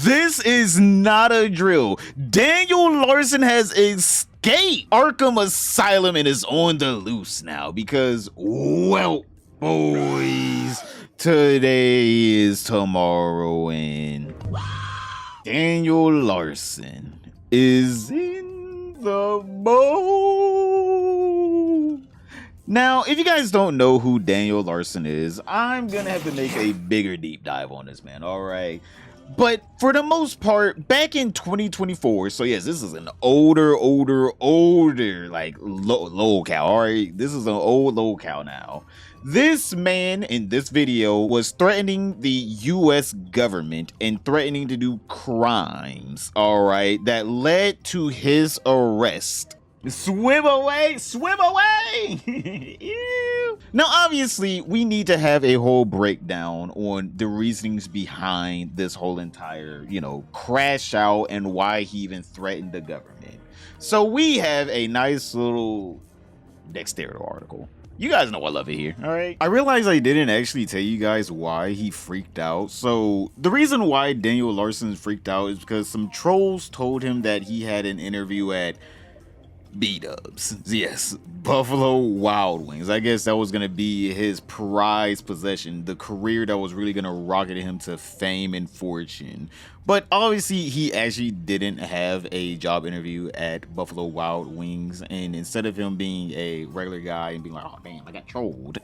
This is not a drill. Daniel Larson has escaped Arkham Asylum and is on the loose now because, well, boys, today is tomorrow and Daniel Larson is in the mold. Now, if you guys don't know who Daniel Larson is, I'm gonna have to make a bigger deep dive on this man, all right? But for the most part, back in 2024, so yes, this is an older, like locale, all right? This is an old locale now. This man in this video was threatening the US government and threatening to do crimes, all right, that led to his arrest. Swim away, swim away. Ew. Now, obviously, we need to have a whole breakdown on the reasonings behind this whole entire, crash out and why he even threatened the government. So we have a nice little Dexterity article. You guys know I love it here, all right? I realize I didn't actually tell you guys why he freaked out. So the reason why Daniel Larson freaked out is because some trolls told him that he had an interview at B-dubs. Yes, Buffalo Wild Wings. I guess that was going to be his prized possession, the career that was really going to rocket him to fame and fortune. But obviously, he actually didn't have a job interview at Buffalo Wild Wings. And instead of him being a regular guy and being like, oh, damn, I got trolled.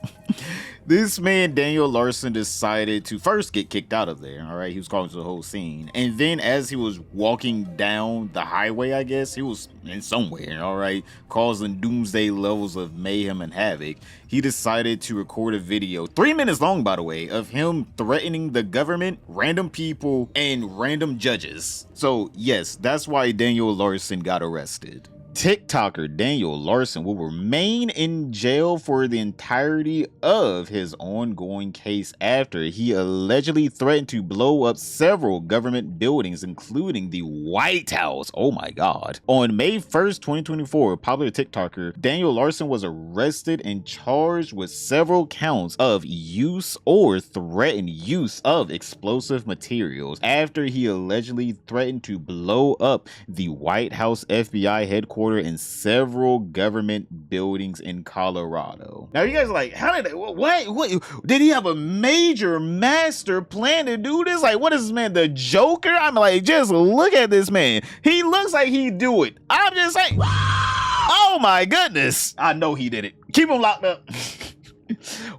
This man, Daniel Larson, decided to first get kicked out of there. All right, he was calling to the whole scene. And then as he was walking down the highway, I guess, he was in somewhere, all right, causing doomsday levels of mayhem and havoc. He decided to record a video, 3 minutes long, by the way, of him threatening the government, random people, and random judges. So yes, that's why Daniel Larson got arrested. TikToker Daniel Larson will remain in jail for the entirety of his ongoing case after he allegedly threatened to blow up several government buildings, including the White House. Oh my God. On May 1st, 2024, popular TikToker Daniel Larson was arrested and charged with several counts of use or threatened use of explosive materials after he allegedly threatened to blow up the White House FBI headquarters and several government buildings in Colorado. Now you guys are like, how did what did he have a major master plan to do this? Like, what is this man, the Joker? I'm like, just look at this man. He looks like he'd do it. I'm just saying, oh my goodness. I know he did it. Keep him locked up.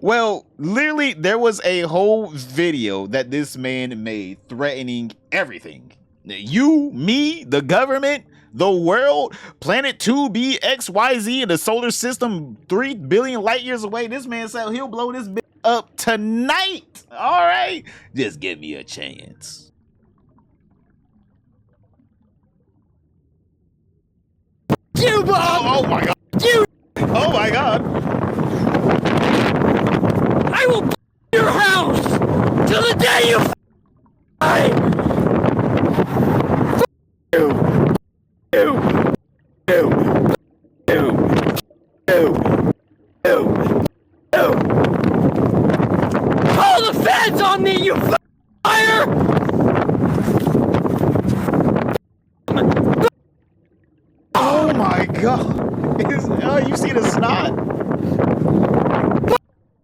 Well, literally, there was a whole video that this man made threatening everything. You, me, the government, the world, planet 2B, XYZ, and the solar system 3 billion light years away. This man said he'll blow this bitch up tonight. All right, just give me a chance. You, Bob! Oh my God! You! Oh my God! I will blow your house till the day you die. Call the feds on me, you fire! Oh my God! Oh, you see the snot?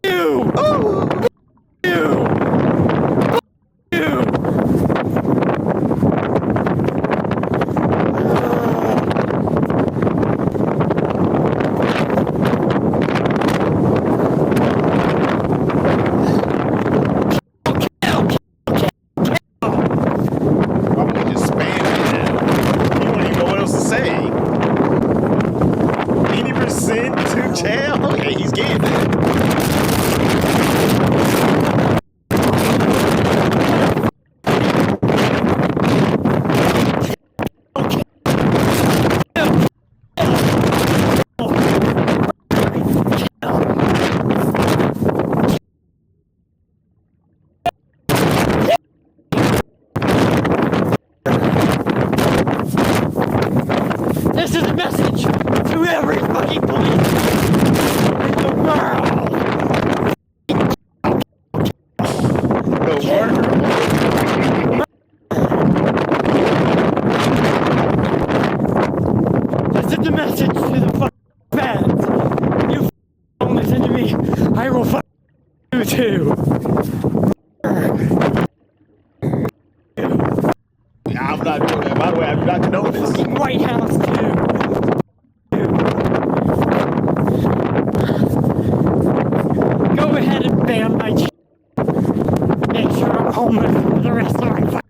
You! Oh. You! You! Okay, he's getting it. This is a message to every fucking police in the world. The world. You too. I'm not doing that. By the way, I do not condone this. White House too. Go ahead and ban my make sure I'm homeless for the rest of my life.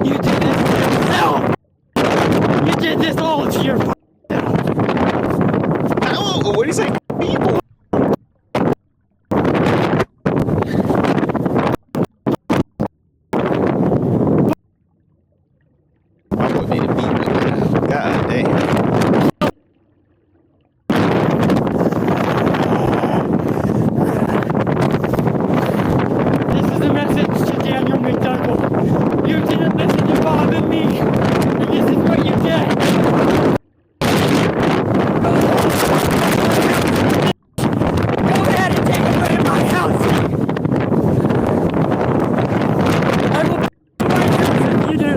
You did this to yourself! You did this all to your self! Oh, what do you say? People. My boy made a beat with it. God damn. This is a message to Daniel McDougall. You didn't listen to Bob and me, and this is what you get. Go ahead and take away my house. I will pay my house if you do.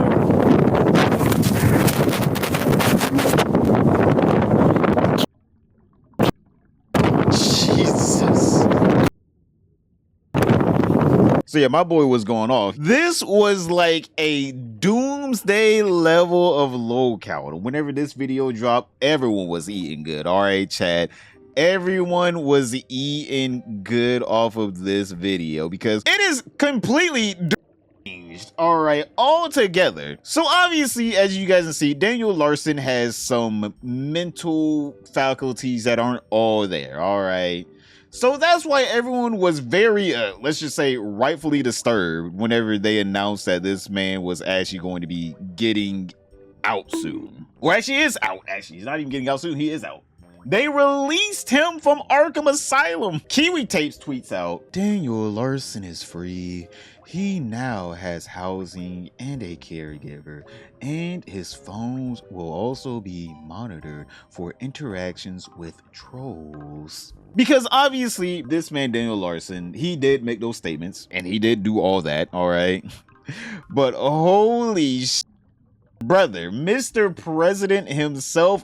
Jesus. So yeah, my boy was going off. This was like a doomsday level of low count. Whenever this video dropped, everyone was eating good. All right, Chad. Everyone was eating good off of this video because it is completely changed. All right, all together. So obviously, as you guys can see, Daniel Larson has some mental faculties that aren't all there. All right. So that's why everyone was very, let's just say, rightfully disturbed whenever they announced that this man was actually going to be getting out soon. Or actually is out, actually. He's not even getting out soon. He is out. They released him from Arkham Asylum. Kiwi Tapes tweets out, Daniel Larson is free. He now has housing and a caregiver, and his phones will also be monitored for interactions with trolls. Because obviously, this man, Daniel Larson, he did make those statements, and he did do all that, all right? But holy brother, Mr. President himself,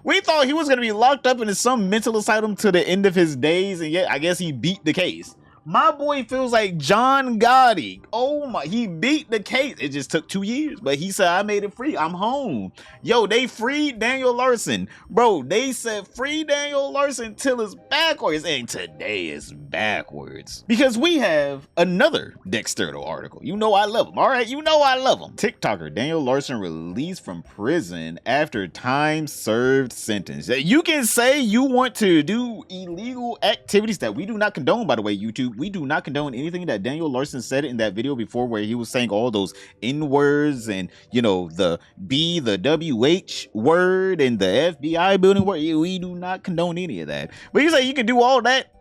we thought he was going to be locked up in some mental asylum to the end of his days, and yet I guess he beat the case. My boy feels like John Gotti. Oh my, he beat the case. It just took 2 years, but he said, I made it free. I'm home. Yo, they freed Daniel Larson. Bro, they said free Daniel Larson till it's backwards, and today is backwards. Because we have another Dexterdo article. You know I love him, all right? You know I love him. TikToker Daniel Larson released from prison after time served sentence. You can say you want to do illegal activities that we do not condone, by the way, YouTube. We do not condone anything that Daniel Larson said in that video before where he was saying all those N-words and, you know, the B, the WH word and the FBI building word. We do not condone any of that. But you say you can do all that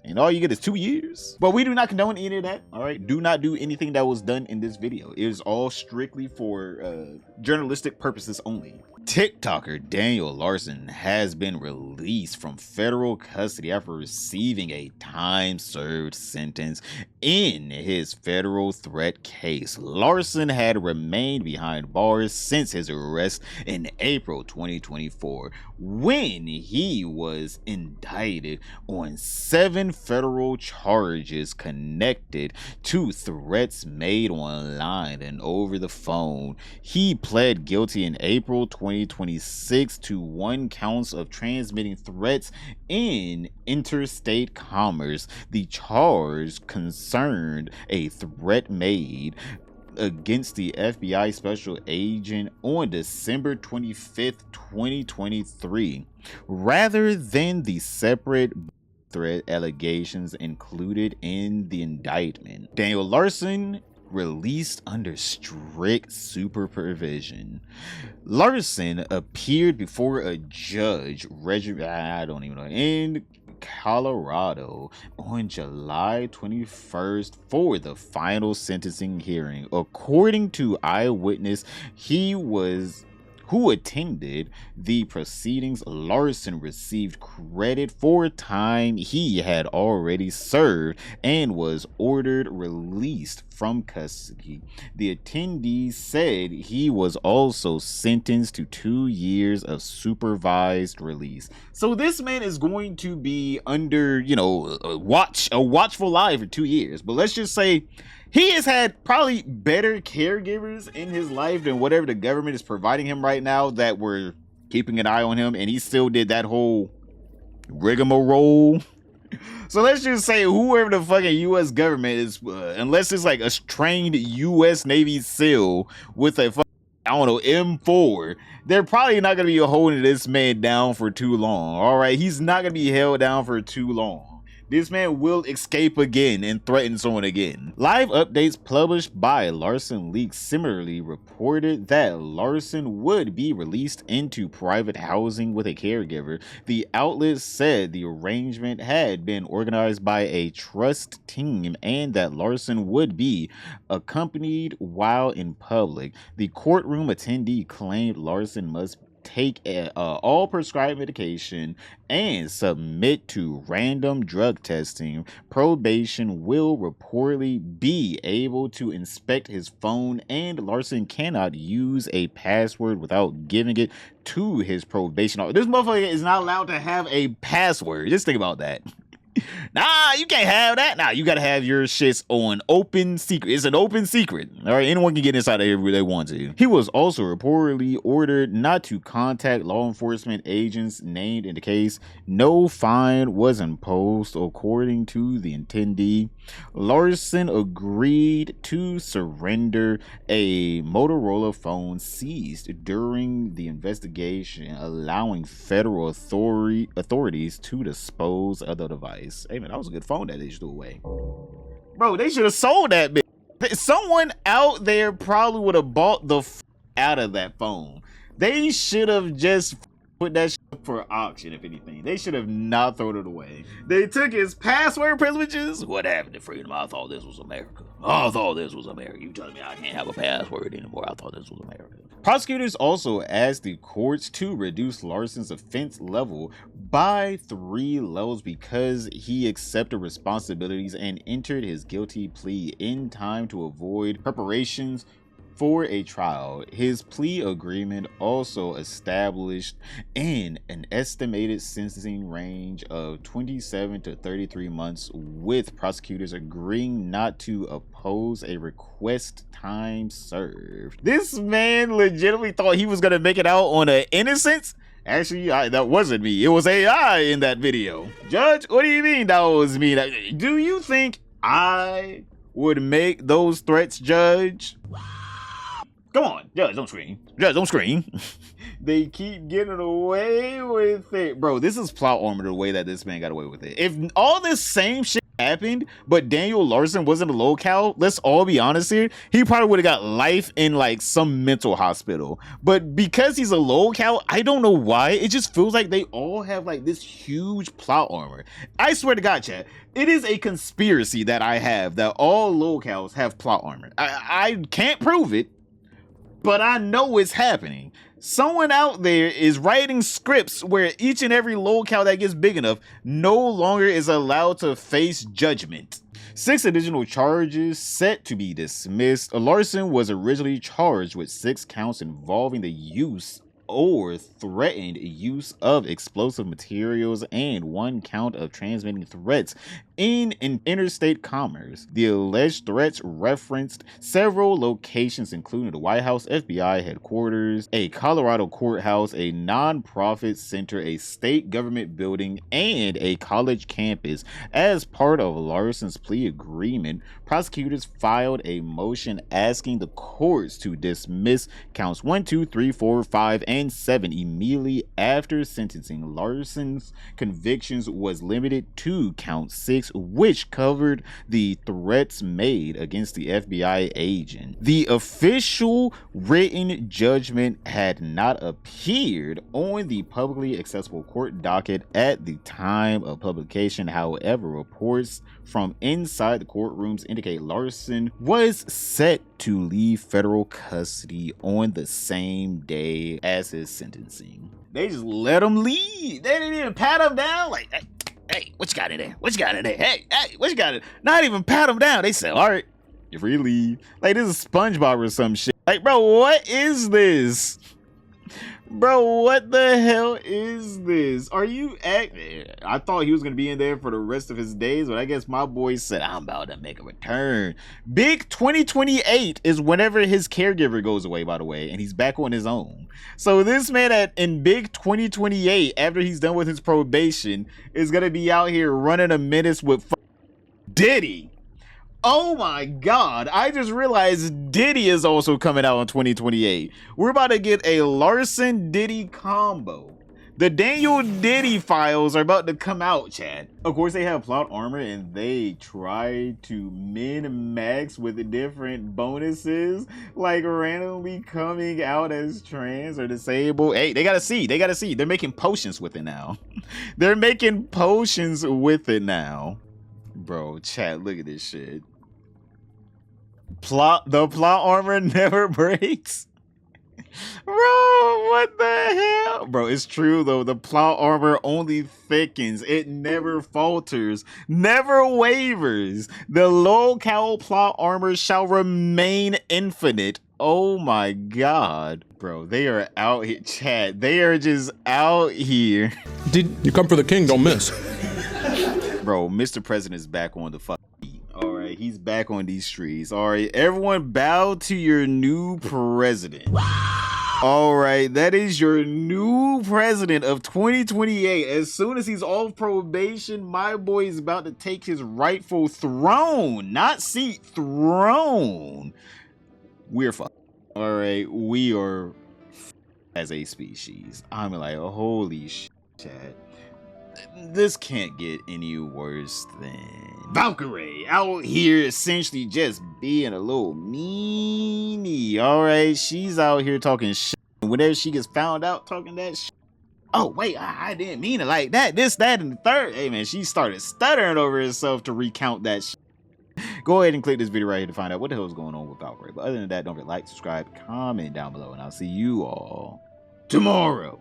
and all you get is 2 years. But we do not condone any of that. All right. Do not do anything that was done in this video. It is all strictly for journalistic purposes only. TikToker Daniel Larson has been released from federal custody after receiving a time-served sentence in his federal threat case. Larson had remained behind bars since his arrest in April 2024, when he was indicted on 7 federal charges connected to threats made online and over the phone. He pled guilty in April 2026 to 1 count of transmitting threats in interstate commerce. The charge concerned a threat made against the FBI special agent on December 25th, 2023, rather than the separate threat allegations included in the indictment. Daniel Larson released under strict supervision. Larson appeared before a judge, in Colorado on July 21st for the final sentencing hearing. According to eyewitness, he was who attended the proceedings, Larson received credit for time he had already served and was ordered released from custody. The attendees said he was also sentenced to 2 years of supervised release. So this man is going to be under, a watchful eye for 2 years. But let's just say he has had probably better caregivers in his life than whatever the government is providing him right now that were keeping an eye on him, and he still did that whole rigmarole. So let's just say whoever the fucking U.S. government is, unless it's like a trained U.S. Navy SEAL with a M4, they're probably not going to be holding this man down for too long. All right, he's not going to be held down for too long. This man will escape again and threaten someone again. Live updates published by Larson Leaks similarly reported that Larson would be released into private housing with a caregiver. The outlet said the arrangement had been organized by a trust team and that Larson would be accompanied while in public. The courtroom attendee claimed Larson must take all prescribed medication and submit to random drug testing. Probation will reportedly be able to inspect his phone, and Larson cannot use a password without giving it to his probation officer. This motherfucker is not allowed to have a password. Just think about that. Nah, you can't have that. Nah, you gotta have your shits on open secret. It's an open secret. All right, anyone can get inside there if they want to. He was also reportedly ordered not to contact law enforcement agents named in the case. No fine was imposed, according to the attendee. Larson agreed to surrender a Motorola phone seized during the investigation, allowing federal authorities to dispose of the device. Hey man, that was a good phone that they threw away. Bro, they should have sold that bitch. Someone out there probably would have bought the out of that phone. They should have just put that shit up for auction, if anything. They should have not thrown it away. They took his password privileges. What happened to freedom? I thought this was America. I thought this was America. You telling me I can't have a password anymore? I thought this was America. Prosecutors also asked the courts to reduce Larson's offense level by 3 levels because he accepted responsibilities and entered his guilty plea in time to avoid preparations for a trial. His plea agreement also established an estimated sentencing range of 27 to 33 months, with prosecutors agreeing not to oppose a request time served. This man legitimately thought he was gonna make it out on an innocence. Actually, that wasn't me. It was AI in that video. Judge, what do you mean that was me? Do you think I would make those threats, Judge? Come on, Judge, don't scream. Judge, don't scream. They keep getting away with it. Bro, this is plot armor the way that this man got away with it. If all this same shit happened, but Daniel Larson wasn't a locale, let's all be honest here, he probably would have got life in like some mental hospital. But because he's a locale, I don't know why, it just feels like they all have like this huge plot armor. I swear to God, chat, it is a conspiracy that I have that all locales have plot armor. I can't prove it, but I know it's happening. Someone out there is writing scripts where each and every locale that gets big enough no longer is allowed to face judgment. 6 additional charges set to be dismissed. Larson was originally charged with 6 counts involving the use or threatened use of explosive materials and 1 count of transmitting threats in interstate commerce. The alleged threats referenced several locations, including the White House, FBI headquarters, a Colorado courthouse, a nonprofit center, a state government building, and a college campus. As part of Larson's plea agreement, prosecutors filed a motion asking the courts to dismiss counts 1, 2, 3, 4, 5, and 7 immediately after sentencing. Larson's convictions was limited to count 6 case, which covered the threats made against the FBI agent. The official written judgment had not appeared on the publicly accessible court docket at the time of publication. However, reports from inside the courtrooms indicate Larson was set to leave federal custody on the same day as his sentencing. They just let him leave. They didn't even pat him down like, hey, what you got in there? What you got in there? Hey, what you got in there? Not even pat him down. They said, all right, you're free to leave. Like, this is SpongeBob or some shit. Like, bro, what is this? Bro, what the hell is this? Are you I thought he was going to be in there for the rest of his days, but I guess my boy said, I'm about to make a return. Big 2028 is whenever his caregiver goes away, by the way, and he's back on his own. So this man in Big 2028, after he's done with his probation, is going to be out here running a menace with Diddy. Oh my God, I just realized Diddy is also coming out in 2028. We're about to get a Larson Diddy combo. The Daniel Diddy files are about to come out, chat. Of course, they have plot armor and they try to min-max with different bonuses, like randomly coming out as trans or disabled. Hey, they gotta see. They're making potions with it now. They're making potions with it now. Bro, chat, look at this shit. The plot armor never breaks. Bro, what the hell? Bro, it's true though. The plot armor only thickens. It never falters, never wavers. The low-cal plot armor shall remain infinite. Oh my God. Bro, they are out here, chat. They are just out here. Did you come for the king? Don't miss. Bro, Mr. President is back on the fucking beat. All right, he's back on these streets. All right, everyone bow to your new president. All right, that is your new president of 2028. As soon as he's off probation, my boy is about to take his rightful throne. Not seat, throne. We're fucked. All right, we are as a species. I'm like, holy shit, chat. This can't get any worse than Valkyrie out here essentially just being a little meanie. All right, she's out here talking shit. Whenever she gets found out talking that shit, oh wait, I didn't mean it like that. This, that, and the third. Hey man, she started stuttering over herself to recount that shit. Go ahead and click this video right here to find out what the hell is going on with Valkyrie. But other than that, don't forget to like, subscribe, comment down below, and I'll see you all tomorrow.